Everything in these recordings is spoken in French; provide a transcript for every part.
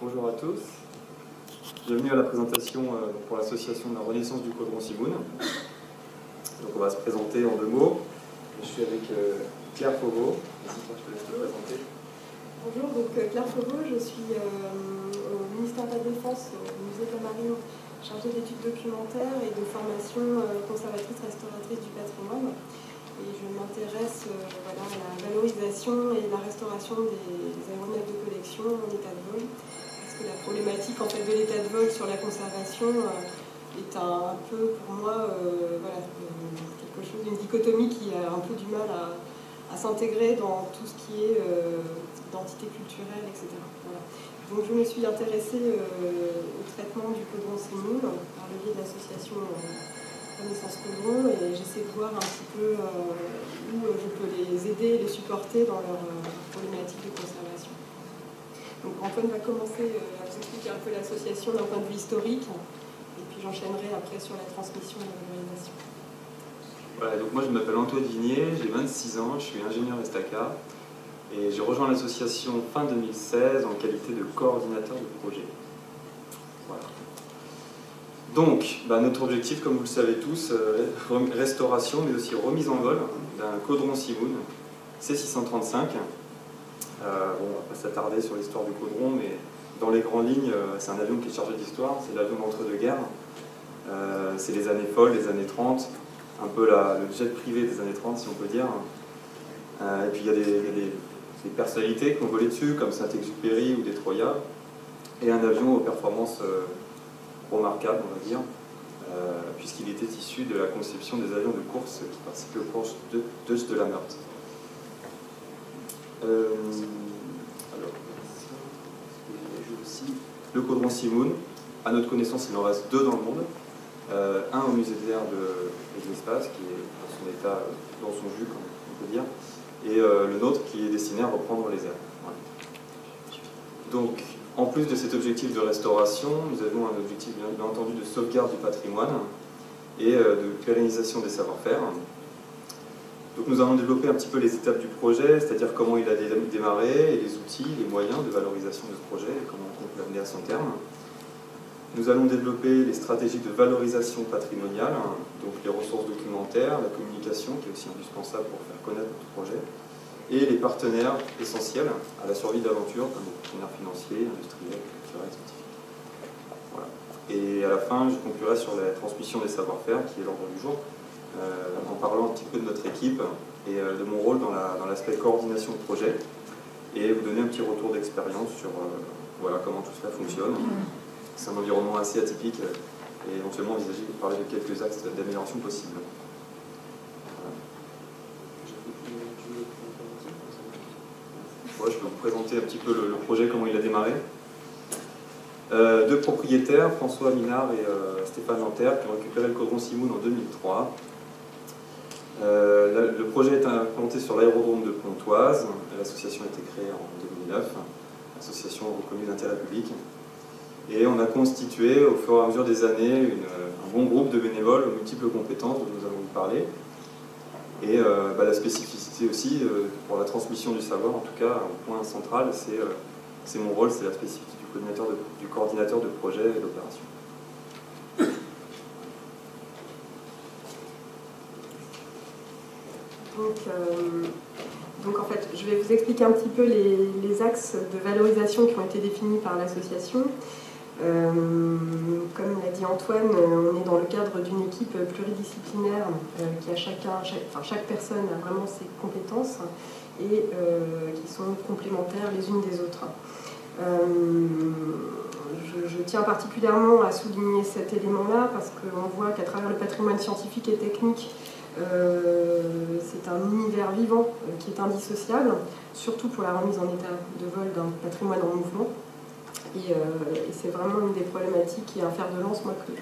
Bonjour à tous. Bienvenue à la présentation pour l'association de la Renaissance du Caudron Simoun. Donc on va se présenter en 2 mots. Je suis avec Claire Fauveau. Je te laisse te présenter. Bonjour, donc Claire Fauveau, je suis au ministère de la Défense, au musée Camarine, chargée d'études documentaires et de formation conservatrice-restauratrice du patrimoine. Et je m'intéresse à la valorisation et la restauration des aéronefs de collection en état de vol. Parce que la problématique en fait, de l'état de vol sur la conservation est un peu pour moi quelque chose, une dichotomie qui a un peu du mal à s'intégrer dans tout ce qui est identité culturelle, etc. Voilà. Donc je me suis intéressée au traitement du caudron Simoun par le biais de l'association Renaissance Caudron, et j'essaie de voir un petit peu où je peux les aider et les supporter dans leur problématique de conservation. Donc Antoine va commencer à vous expliquer un peu l'association d'un point de vue historique, et puis j'enchaînerai après sur la transmission et la valorisation. Voilà, donc moi je m'appelle Antoine Vignier, j'ai 26 ans, je suis ingénieur Estaca, et j'ai rejoint l'association fin 2016 en qualité de coordinateur de projet. Voilà. Donc, notre objectif, comme vous le savez tous, restauration, mais aussi remise en vol d'un caudron Simoun C635. On ne va pas s'attarder sur l'histoire du caudron, mais dans les grandes lignes, c'est un avion qui est chargé d'histoire, c'est l'avion d'entre-deux-guerres. C'est les années folles, les années 30, un peu le jet privé des années 30, si on peut dire. Et puis il y a des personnalités qui ont volé dessus, comme Saint-Exupéry ou des Troyas, et un avion aux performances remarquables, on va dire, puisqu'il était issu de la conception des avions de course qui participaient aux courses de la Meurthe. Le caudron Simoun, à notre connaissance, il en reste 2 dans le monde. Un au musée de l'air de l'espace, qui est dans son état, dans son jus, comme on peut dire, et le nôtre qui est destiné à reprendre les airs. Voilà. Donc, en plus de cet objectif de restauration, nous avons un objectif bien entendu de sauvegarde du patrimoine et de pérennisation des savoir-faire. Donc nous allons développer un petit peu les étapes du projet, c'est-à-dire comment il a démarré, et les outils, les moyens de valorisation de ce projet, et comment on peut l'amener à son terme. Nous allons développer les stratégies de valorisation patrimoniale, donc les ressources documentaires, la communication, qui est aussi indispensable pour faire connaître notre projet, et les partenaires essentiels à la survie de l'aventure, comme les partenaires financiers, industriels, culturels, scientifiques. Voilà. Et à la fin, je conclurai sur la transmission des savoir-faire, qui est l'ordre du jour, en parlant un petit peu de notre équipe et de mon rôle dans l'aspect coordination de projet, et vous donner un petit retour d'expérience sur comment tout cela fonctionne. C'est un environnement assez atypique et éventuellement envisager de parler de quelques axes d'amélioration possibles. Je peux vous présenter un petit peu le projet, comment il a démarré. 2 propriétaires, François Minard et Stéphane Lanterre, qui ont récupéré le caudron Simoun en 2003. Le projet est implanté sur l'aérodrome de Pontoise. L'association a été créée en 2009, association reconnue d'intérêt public. Et on a constitué au fur et à mesure des années un bon groupe de bénévoles aux multiples compétences dont nous allons vous parler. Et la spécificité aussi, pour la transmission du savoir, en tout cas, un point central, c'est mon rôle, c'est la spécificité du coordinateur de projet et d'opération. Donc en fait, je vais vous expliquer un petit peu les axes de valorisation qui ont été définis par l'association. Comme l'a dit Antoine, on est dans le cadre d'une équipe pluridisciplinaire qui a chaque personne a vraiment ses compétences et qui sont complémentaires les unes des autres. Je tiens particulièrement à souligner cet élément-là parce qu'on voit qu'à travers le patrimoine scientifique et technique, c'est un univers vivant qui est indissociable, surtout pour la remise en état de vol d'un patrimoine en mouvement. Et c'est vraiment une des problématiques et un fer de lance, moi, que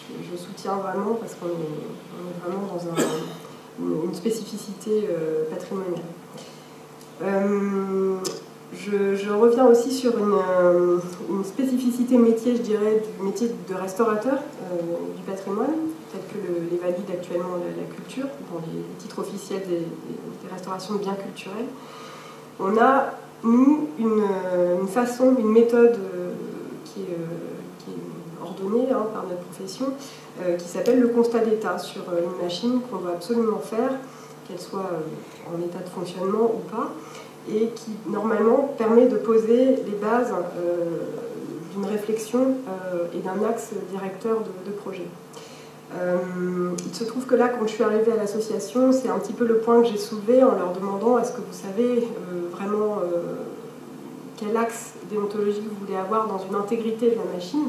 je soutiens vraiment, parce qu'on est vraiment dans une spécificité patrimoniale. Je reviens aussi sur une spécificité métier, je dirais, du métier de restaurateur du patrimoine, tel que les valide actuellement la culture, dans les titres officiels des restaurations de biens culturels. On a nous, une façon, une méthode qui est ordonnée par notre profession, qui s'appelle le constat d'état sur une machine qu'on doit absolument faire, qu'elle soit en état de fonctionnement ou pas, et qui normalement permet de poser les bases d'une réflexion et d'un axe directeur de projet. Il se trouve que là, quand je suis arrivée à l'association, c'est un petit peu le point que j'ai soulevé en leur demandant est-ce que vous savez vraiment quel axe déontologique vous voulez avoir dans une intégrité de la machine.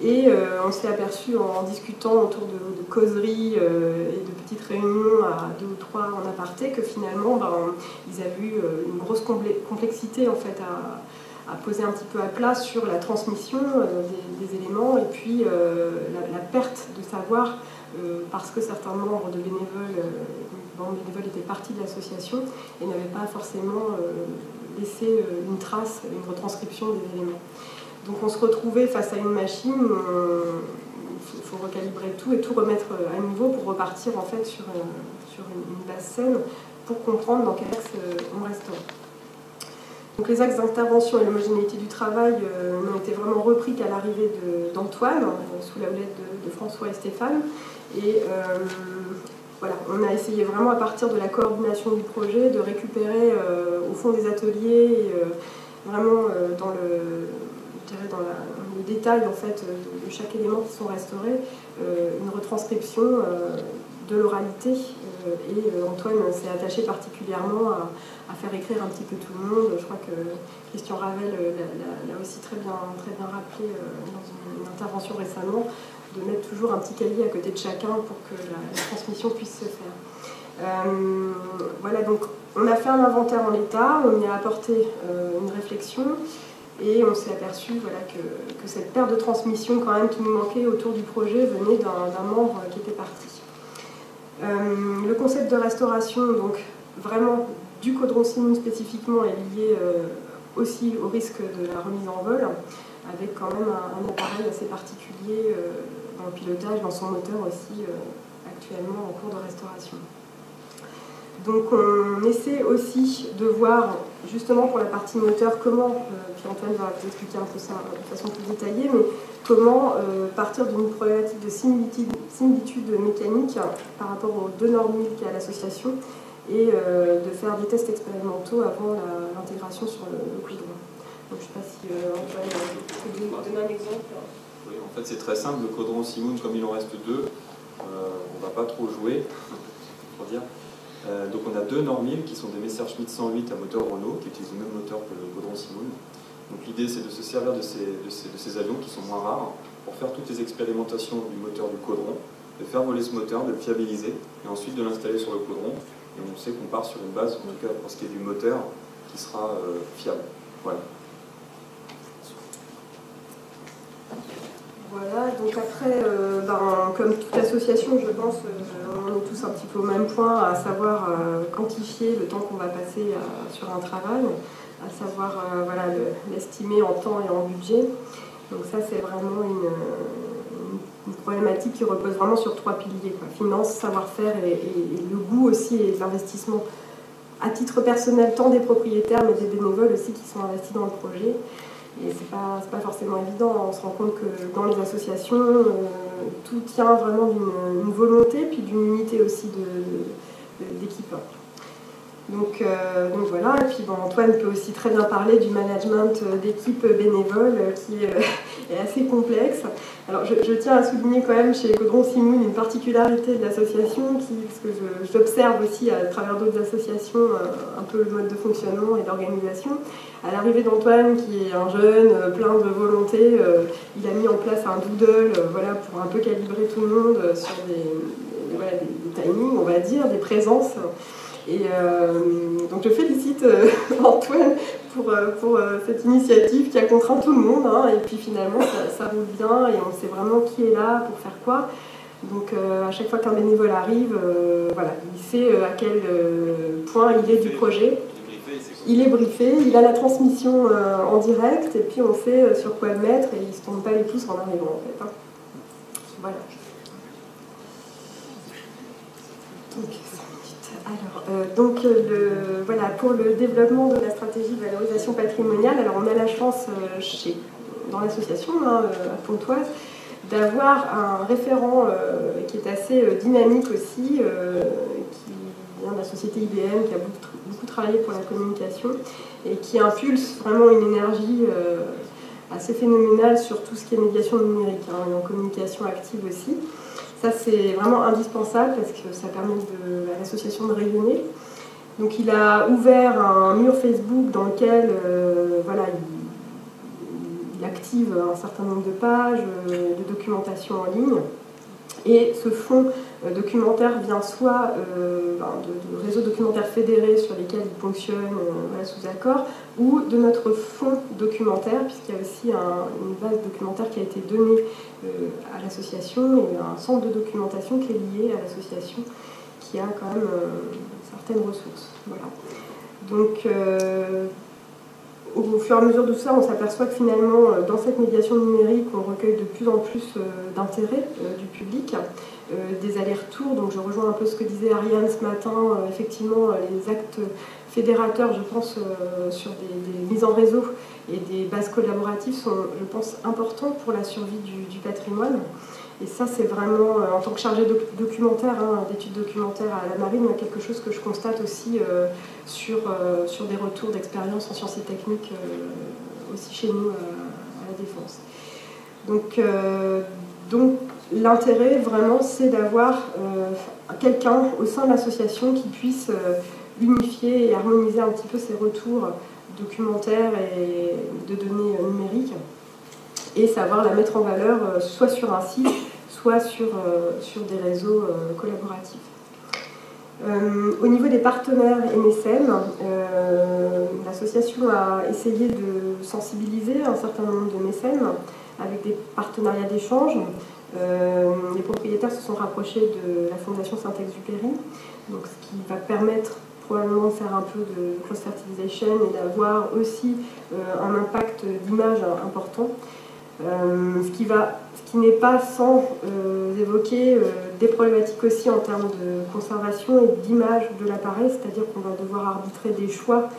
Et on s'est aperçu en discutant autour de causeries et de petites réunions à 2 ou 3 en aparté que finalement ils avaient eu une grosse complexité en fait à poser un petit peu à plat sur la transmission des éléments et puis la perte de savoir parce que certains membres de bénévoles étaient partis de l'association et n'avaient pas forcément laissé une trace, une retranscription des éléments. Donc on se retrouvait face à une machine, il faut recalibrer tout et tout remettre à niveau pour repartir en fait sur une base saine pour comprendre dans quel axe on restaure. Donc les axes d'intervention et l'homogénéité du travail n'ont été vraiment repris qu'à l'arrivée d'Antoine, sous la houlette de François et Stéphane. Et voilà, on a essayé vraiment à partir de la coordination du projet de récupérer au fond des ateliers, vraiment dans le détail en fait, de chaque élément qui sont restaurés, une retranscription de l'oralité. Et Antoine s'est attaché particulièrement à faire écrire un petit peu tout le monde. Je crois que Christian Ravel l'a aussi très bien rappelé dans une intervention récemment, de mettre toujours un petit cahier à côté de chacun pour que la transmission puisse se faire. Voilà, donc on a fait un inventaire en l'état, on y a apporté une réflexion. Et on s'est aperçu voilà, que cette perte de transmission quand même qui nous manquait autour du projet venait d'un membre qui était parti. Le concept de restauration, donc vraiment du caudron Simon spécifiquement, est lié aussi au risque de la remise en vol, avec quand même un appareil assez particulier dans le pilotage, dans son moteur aussi actuellement en cours de restauration. Donc on essaie aussi de voir, justement pour la partie moteur, comment, puis Antoine va vous expliquer un peu ça de façon plus détaillée, mais comment partir d'une problématique de similitude mécanique par rapport aux 2 normes 1000 qu'il y a à l'association et de faire des tests expérimentaux avant l'intégration sur le caudron. Donc je ne sais pas si Antoine peut donner un exemple. Oui, en fait c'est très simple, le caudron Simon, comme il en reste 2, on ne va pas trop jouer, pour dire. Donc on a 2 normes 1000 qui sont des Messerschmitt 108 à moteur Renault, qui utilisent le même moteur que le caudron Simon. Donc l'idée c'est de se servir de ces avions qui sont moins rares pour faire toutes les expérimentations du moteur du caudron, de faire voler ce moteur, de le fiabiliser et ensuite de l'installer sur le caudron. Et on sait qu'on part sur une base, en tout cas pour ce qui est du moteur, qui sera fiable. Voilà. Voilà, donc après, comme toute association, je pense, on est tous un petit peu au même point, à savoir quantifier le temps qu'on va passer sur un travail, à savoir voilà, l'estimer en temps et en budget. Donc ça, c'est vraiment une problématique qui repose vraiment sur 3 piliers, quoi. Finance, savoir-faire et le goût aussi et l'investissement à titre personnel, tant des propriétaires, mais des bénévoles aussi qui sont investis dans le projet. Et c'est pas forcément évident, on se rend compte que dans les associations, tout tient vraiment d'une volonté, puis d'une unité aussi d'équipe. Donc voilà, et puis Antoine peut aussi très bien parler du management d'équipe bénévole qui est assez complexe. Alors je tiens à souligner quand même chez Caudron Simon une particularité de l'association, parce que j'observe aussi à travers d'autres associations un peu le mode de fonctionnement et d'organisation. À l'arrivée d'Antoine, qui est un jeune, plein de volonté, il a mis en place un doodle voilà, pour un peu calibrer tout le monde sur des timings, on va dire, des présences. Et donc je félicite Antoine pour cette initiative qui a contraint tout le monde, hein, et puis finalement ça roule bien et on sait vraiment qui est là pour faire quoi. Donc à chaque fois qu'un bénévole arrive, voilà, il sait à quel point il est du projet. Il est briefé, il a la transmission en direct et puis on sait sur quoi le mettre et il ne se tombe pas les pouces en arrivant en fait. Hein. Voilà. Donc, alors, Voilà, pour le développement de la stratégie de valorisation patrimoniale, alors on a la chance dans l'association à Pontoise d'avoir un référent qui est assez dynamique aussi, qui vient de la société IBM, qui a beaucoup travaillé pour la communication et qui impulse vraiment une énergie assez phénoménale sur tout ce qui est médiation numérique, et en communication active aussi. Ça, c'est vraiment indispensable parce que ça permet à l'association de rayonner. Donc, il a ouvert un mur Facebook dans lequel voilà, il active un certain nombre de pages de documentation en ligne. Et ce fonds documentaire vient soit de réseaux documentaires fédérés sur lesquels il fonctionne voilà, sous accord, ou de notre fonds documentaire, puisqu'il y a aussi une base documentaire qui a été donnée à l'association, et un centre de documentation qui est lié à l'association, qui a quand même certaines ressources. Voilà. Donc, au fur et à mesure de ça, on s'aperçoit que finalement, dans cette médiation numérique, on recueille de plus en plus d'intérêt du public, des allers-retours. Donc je rejoins un peu ce que disait Ariane ce matin. Effectivement, les actes fédérateurs, je pense, sur des mises en réseau et des bases collaboratives sont, je pense, importants pour la survie du patrimoine. Et ça, c'est vraiment, en tant que chargée documentaire, d'études documentaires à la Marine, quelque chose que je constate aussi sur des retours d'expérience en sciences et techniques aussi chez nous à la Défense. Donc l'intérêt, vraiment, c'est d'avoir quelqu'un au sein de l'association qui puisse unifier et harmoniser un petit peu ces retours documentaires et de données numériques, et savoir la mettre en valeur soit sur un site, soit sur des réseaux collaboratifs. Au niveau des partenaires et mécènes, l'association a essayé de sensibiliser un certain nombre de mécènes avec des partenariats d'échange. Les propriétaires se sont rapprochés de la Fondation Saint-Exupéry, donc ce qui va permettre probablement de faire un peu de cross-fertilisation et d'avoir aussi un impact d'image important. Ce qui n'est pas sans évoquer des problématiques aussi en termes de conservation et d'image de l'appareil, c'est-à-dire qu'on va devoir arbitrer des choix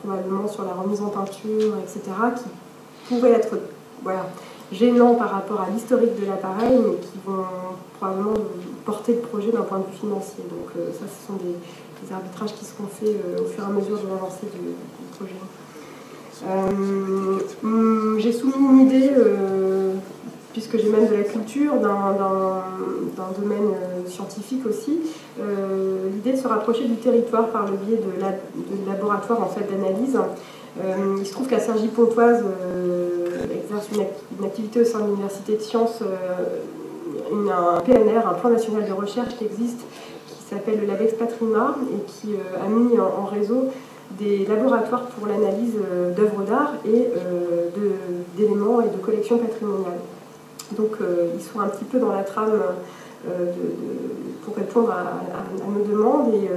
probablement sur la remise en peinture, etc., qui pourraient être gênants par rapport à l'historique de l'appareil, mais qui vont probablement porter le projet d'un point de vue financier. Donc ça, ce sont des arbitrages qui seront faits au fur et à mesure de l'avancée du projet. J'ai soumis une idée, puisque j'ai même de la culture, d'un domaine scientifique aussi, l'idée de se rapprocher du territoire par le biais de laboratoires en fait, d'analyse. Il se trouve qu'à Cergy-Pontoise exerce une activité au sein de l'Université de Sciences, un PNR, un plan national de recherche qui existe, qui s'appelle le LabEx Patrima, et qui a mis en réseau des laboratoires pour l'analyse d'œuvres d'art et d'éléments et de collections patrimoniales. Donc ils sont un petit peu dans la trame pour répondre à nos demandes, et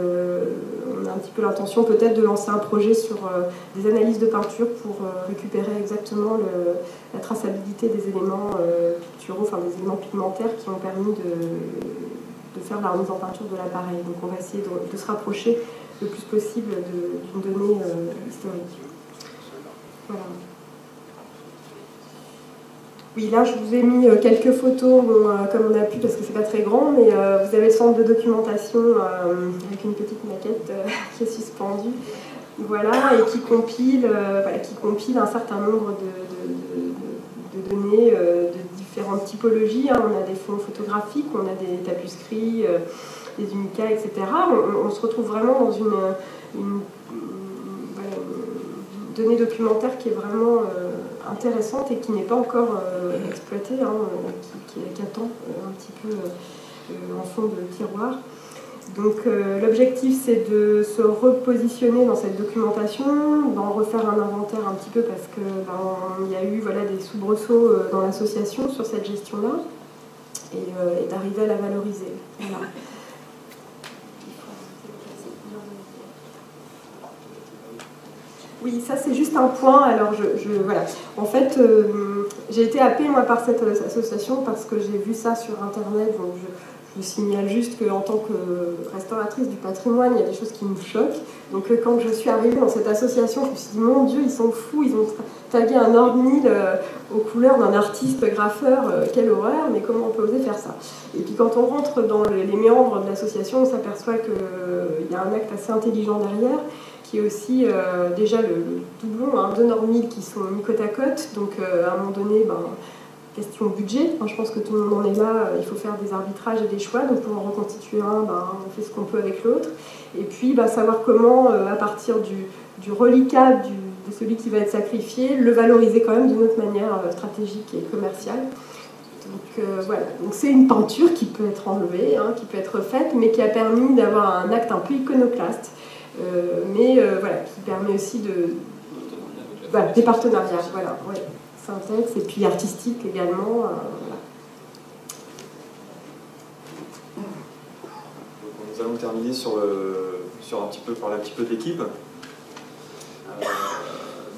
on a un petit peu l'intention peut-être de lancer un projet sur des analyses de peinture pour récupérer exactement la traçabilité des éléments picturaux, enfin des éléments pigmentaires qui ont permis de faire la remise en peinture de l'appareil. Donc on va essayer de se rapprocher le plus possible d'une donnée historique. Voilà. Oui, là je vous ai mis quelques photos, comme on a pu, parce que c'est pas très grand, mais vous avez le centre de documentation avec une petite maquette qui est suspendue, voilà, et qui compile un certain nombre de données de différentes typologies. On a des fonds photographiques, on a des tapuscrits, des unicas, etc. On se retrouve vraiment dans une donnée documentaire qui est vraiment intéressante et qui n'est pas encore exploitée, qui attend un petit peu en fond de tiroir. Donc l'objectif, c'est de se repositionner dans cette documentation, d'en refaire un inventaire un petit peu, parce qu'il y a eu des soubresauts dans l'association sur cette gestion-là, et d'arriver à la valoriser. Voilà. Oui, ça c'est juste un point. Alors voilà. En fait, j'ai été happée moi par cette association parce que j'ai vu ça sur internet. Donc Je signale juste qu'en tant que restauratrice du patrimoine, il y a des choses qui me choquent. Donc quand je suis arrivée dans cette association, je me suis dit, mon Dieu, ils sont fous, ils ont tagué un ordre-nil aux couleurs d'un artiste graffeur, quelle horreur, mais comment on peut oser faire ça? Et puis quand on rentre dans les méandres de l'association, on s'aperçoit qu'il y a un acte assez intelligent derrière, qui est aussi déjà le doublon, hein, 2 normes-nil qui sont mis côte à côte, donc à un moment donné, question budget, je pense que tout le monde en est là, il faut faire des arbitrages et des choix, donc pour en reconstituer un, on fait ce qu'on peut avec l'autre. Et puis savoir comment, à partir du reliquat de celui qui va être sacrifié, le valoriser quand même d'une autre manière stratégique et commerciale. Donc voilà, donc c'est une peinture qui peut être enlevée, qui peut être faite, mais qui a permis d'avoir un acte un peu iconoclaste, voilà, qui permet aussi des partenariats, voilà, ouais. Synthèse et puis artistique également. Voilà. Donc, nous allons terminer parler un petit peu de l'équipe.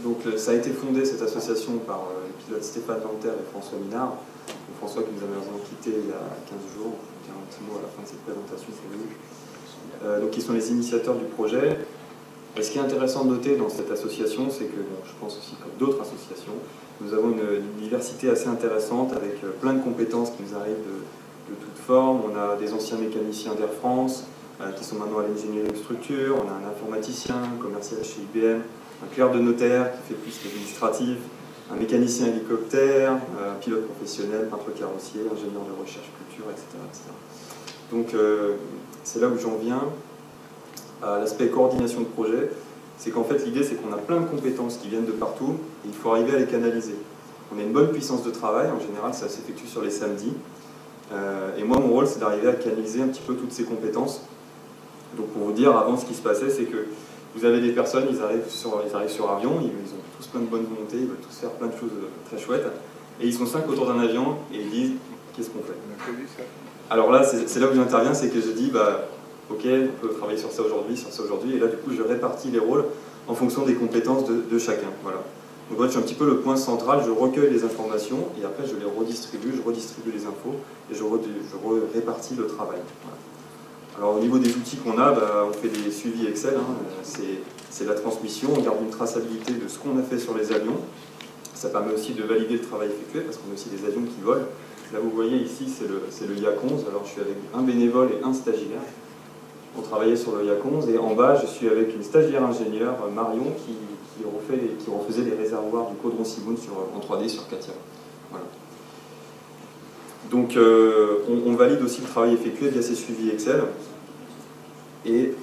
Donc ça a été fondé, cette association, par les pilotes Stéphane Lanter et François Minard. Donc, François qui nous a malheureusement quitté il y a 15 jours. Je vais dire un petit mot à la fin de cette présentation sur lui. Donc ils sont les initiateurs du projet. Et ce qui est intéressant de noter dans cette association, c'est que, je pense aussi comme d'autres associations, nous avons une diversité assez intéressante avec plein de compétences qui nous arrivent de toutes formes. On a des anciens mécaniciens d'Air France qui sont maintenant à l'ingénierie de structure, on a un informaticien, un commercial chez IBM, un clerc de notaire qui fait plus l'administratif, un mécanicien hélicoptère, un pilote professionnel, peintre carrossier, ingénieur de recherche culture, etc. Donc c'est là où j'en viens à l'aspect coordination de projet. C'est qu'en fait l'idée c'est qu'on a plein de compétences qui viennent de partout et il faut arriver à les canaliser. On a une bonne puissance de travail, en général ça s'effectue sur les samedis. Et moi mon rôle c'est d'arriver à canaliser un petit peu toutes ces compétences. Donc pour vous dire, avant ce qui se passait c'est que vous avez des personnes, ils arrivent sur avion, ils ont tous plein de bonnes volontés, ils veulent tous faire plein de choses très chouettes, et ils sont 5 autour d'un avion et ils disent qu'est-ce qu'on fait? Alors là c'est là où j'interviens, c'est que je dis ok, on peut travailler sur ça aujourd'hui, et là du coup je répartis les rôles en fonction des compétences de chacun. Voilà. Donc je suis un petit peu le point central, je recueille les informations, et après je les redistribue, les infos, et je répartis le travail. Voilà. Alors au niveau des outils qu'on a, on fait des suivis Excel, c'est la transmission, on garde une traçabilité de ce qu'on a fait sur les avions. Ça permet aussi de valider le travail effectué, parce qu'on a aussi des avions qui volent. Là vous voyez ici, c'est le Yak 11, alors je suis avec un bénévole et un stagiaire. On travaillait sur le Yak 11, et en bas je suis avec une stagiaire ingénieure, Marion, qui refaisait les réservoirs du Caudron Ciboune en 3D sur Katia. Voilà. Donc on valide aussi le travail effectué via ces suivis Excel, et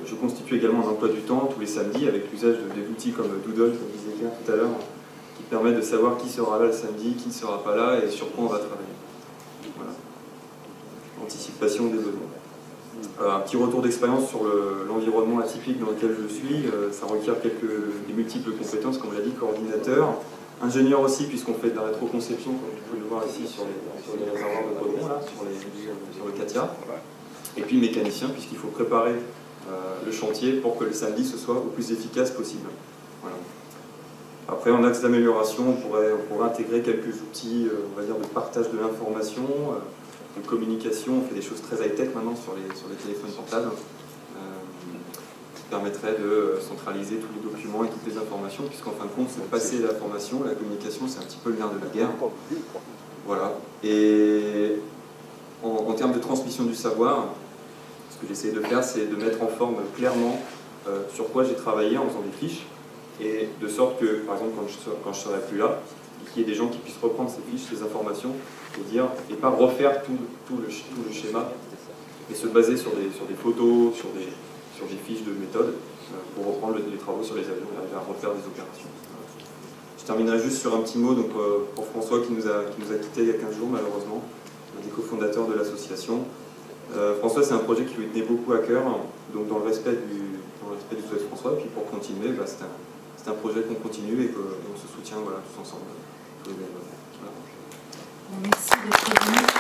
je constitue également un emploi du temps tous les samedis avec l'usage d'outils comme Doodle, comme je disais tout à l'heure, qui permet de savoir qui sera là le samedi, qui ne sera pas là et sur quoi on va travailler. Voilà. Anticipation des besoins. Un petit retour d'expérience sur l'environnement atypique dans lequel je suis. Ça requiert des multiples compétences, comme on l'a dit, coordinateur, ingénieur aussi, puisqu'on fait de la rétroconception, comme vous pouvez le voir ici sur les réservoirs de Caudron, là, sur le Katia. Et puis mécanicien, puisqu'il faut préparer le chantier pour que le samedi ce soit au plus efficace possible. Voilà. Après, en axe d'amélioration, on pourrait intégrer quelques outils, on va dire, de partage de l'information, de communication. On fait des choses très high-tech maintenant sur les téléphones portables, qui permettraient de centraliser tous les documents et toutes les informations, puisqu'en fin de compte, c'est passer l'information, la communication, c'est un petit peu le nerf de la guerre. Voilà. Et en termes de transmission du savoir, ce que j'essaie de faire, c'est de mettre en forme clairement sur quoi j'ai travaillé en faisant des fiches, et de sorte que, par exemple, quand je ne serai plus là, qu'il y ait des gens qui puissent reprendre ces fiches, ces informations, et pas refaire tout le schéma, et se baser sur des photos, sur des fiches de méthode, pour reprendre les travaux sur les avions et arriver à refaire des opérations. Je terminerai juste sur un petit mot pour François qui nous a quittés il y a 15 jours malheureusement, un des cofondateurs de l'association. François, c'est un projet qui lui tenait beaucoup à cœur, donc dans le respect du souhait de François, et puis pour continuer, c'est un projet qu'on continue et qu'on se soutient tous ensemble. Voilà. Merci d'être venu.